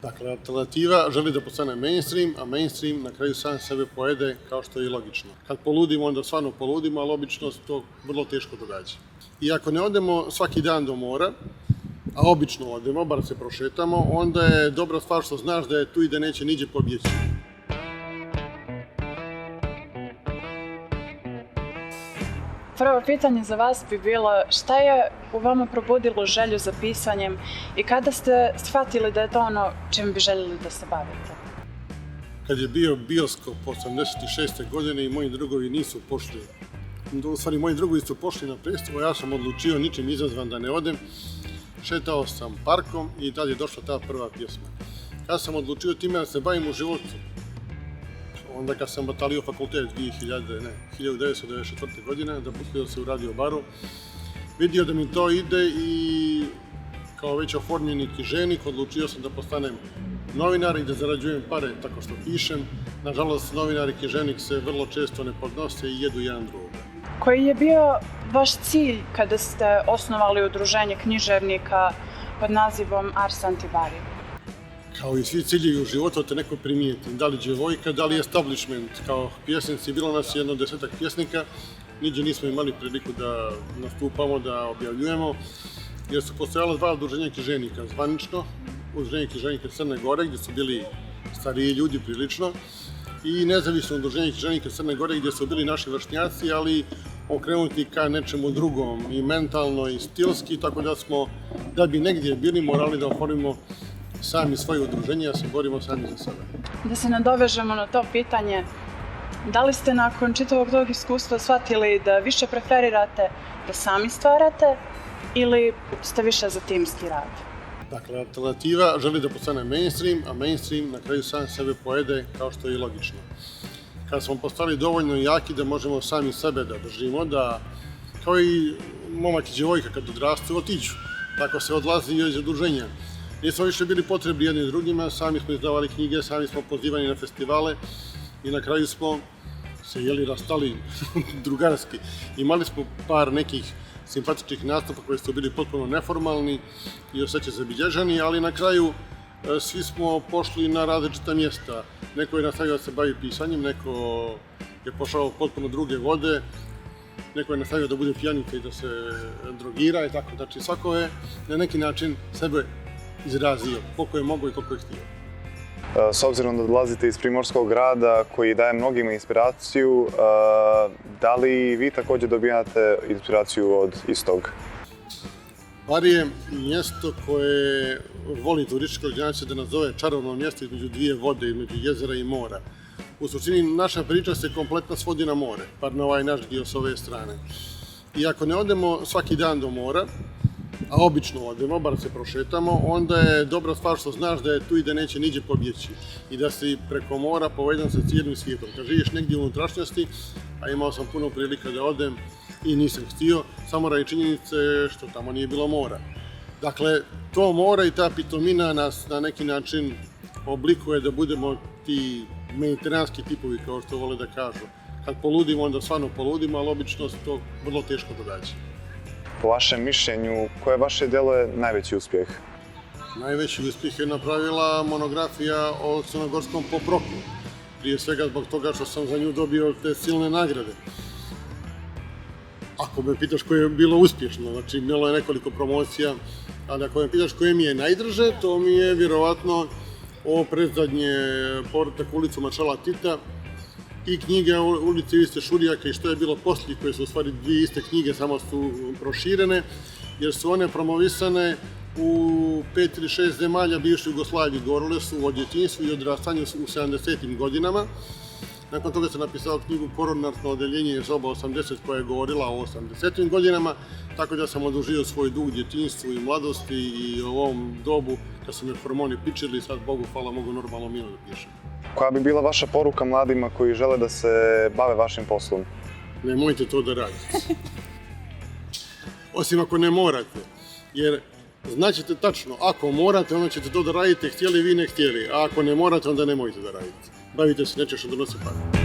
Dakle, alternativa želi da postane mainstream, a mainstream na kraju sam sebe pojede, kao što je i logično. Kad poludimo, onda stvarno poludimo, ali obično se to vrlo teško događa. I ako ne odemo svaki dan do mora, a obično odemo, bar se prošetamo, onda je dobra stvar što znaš da je tu i da neće niđe pobjeći. Prvo pitanje za vas bi bilo šta je u vama probudilo želju za pisanjem i kada ste shvatili da je to ono čim bi željeli da se bavite? Kad je bio bioskop 86. godine i moji drugovi nisu pošli, u stvari moji drugovi su pošli na predstavu, ja sam odlučio ničim izazvan da ne odem. Šetao sam parkom i tad je došla ta prva pjesma. Kad sam odlučio time da se bavim u životu, onda kad sam batalio fakultet 1994. godine, da pustio se u radio baru, vidio da mi to ide i kao već oformljeni književnik odlučio sam da postanem novinar i da zarađujem pare tako što pišem. Nažalost, novinar i književnik se vrlo često ne podnose i jedu jedan drugog. Koji je bio vaš cilj kada ste osnovali udruženje književnika pod nazivom Ars Antivari? Kao i svi ciljevi u životu, te neko primijeti. Da li djevojka, da li establishment. Kao pjesnici, bilo nas jedno 10-ak pjesnika, niđe nismo imali priliku da nastupamo, da objavljujemo, jer su postojala dva udruženja književnika. Zvanično, udruženje književnika Crne Gore, gdje su bili stariji ljudi prilično, i nezavisno udruženje književnika Crne Gore, gdje su bili naši vršnjaci, ali okrenuti ka nečemu drugom, i mentalno, i stilski, tako da bi negdje bili morali da oformimo sami svoje udruženje, a se borimo sami za sebe. Da se nadovežemo na to pitanje, da li ste nakon čitavog tog iskustva shvatili da više preferirate da sami stvarate ili ste više za timski rad? Dakle, alternativa želi da postane mainstream, a mainstream na kraju sam sebe pojede, kao što je i logično. Kad smo postali dovoljno jaki da možemo sami sebe da držimo, da kao i momak i djevojka kad odrastu otiđu, tako se odlazi iz udruženja. Nismo više bili potrebni jedni drugima, sami smo izdavali knjige, sami smo pozivani na festivale i na kraju smo se rastali drugarski. Imali smo par nekih simpatičnih nastupa koji su bili potpuno neformalni i osjećaj zabilježeni, ali na kraju svi smo pošli na različita mjesta. Neko je nastavio da se bavi pisanjem, neko je pošao u potpuno druge vode, neko je nastavio da bude pijanica i da se drogira i tako. Znači, svako je na neki način sebe izrazio, koliko je mogo i koliko je htio. S obzirom da dolazite iz Primorskog grada koji daje mnogima inspiraciju, da li vi također dobijate inspiraciju od istog? Bar je mjesto koje voli turistička organizacija da nazove čarobno mjesto između dvije vode, između jezera i mora. U suštini naša priča se kompletno svodi na more, bar na ovaj naš dio s ove strane. I ako ne odemo svaki dan do mora, a obično odemo, bar se prošetamo, onda je dobra stvar što znaš da je tu i da neće niđe pobjeći i da si preko mora povezan sa cijelim svijetom. Kad živiš negdje u unutrašnjosti, a imao sam puno prilika da odem i nisam htio, samo radi činjenice što tamo nije bilo mora. Dakle, to mora i ta pitomina nas na neki način oblikuje da budemo ti mediteranski tipovi, kao što vole da kažu. Kad poludimo, onda stvarno poludimo, ali obično se to vrlo teško događa. Po vašem mišljenju, koje vaše djelo je najveći uspjeh? Najveći uspjeh je napravila monografija o crnogorskom pop-rocku. Prije svega zbog toga što sam za nju dobio te silne nagrade. Ako me pitaš koje je bilo uspješno, znači bilo je nekoliko promocija, ali ako me pitaš koje mi je najdrže, to mi je vjerovatno ovo predzadnje Povratak u ulicu maršala Tita i knjige Ulice Ivice Šurijaka i što je bilo poslije, koje su u stvari dvije iste knjige, samo su proširene, jer su one promovisane u 5 ili 6 zemalja bivše Jugoslavije. Govorile su o djetinjstvu i odrastanju u 70. godinama. Nakon toga sam napisao knjigu Koronarno odeljenje soba 80 koja je govorila o 80. godinama, tako da sam odužio svoj dug djetinjstvu i mladosti i u ovom dobu kad su me hormoni pičili i sad, Bogu hvala, mogu normalno mirno da pišem. Koja bi bila vaša poruka mladima koji žele da se bave vašim poslom? Nemojte to da radite. Osim ako ne morate, jer znaćete tačno, ako morate, onda ćete to da radite, htjeli vi, ne htjeli, a ako ne morate, onda nemojte da radite. Bavite se nečeg što donosi pare.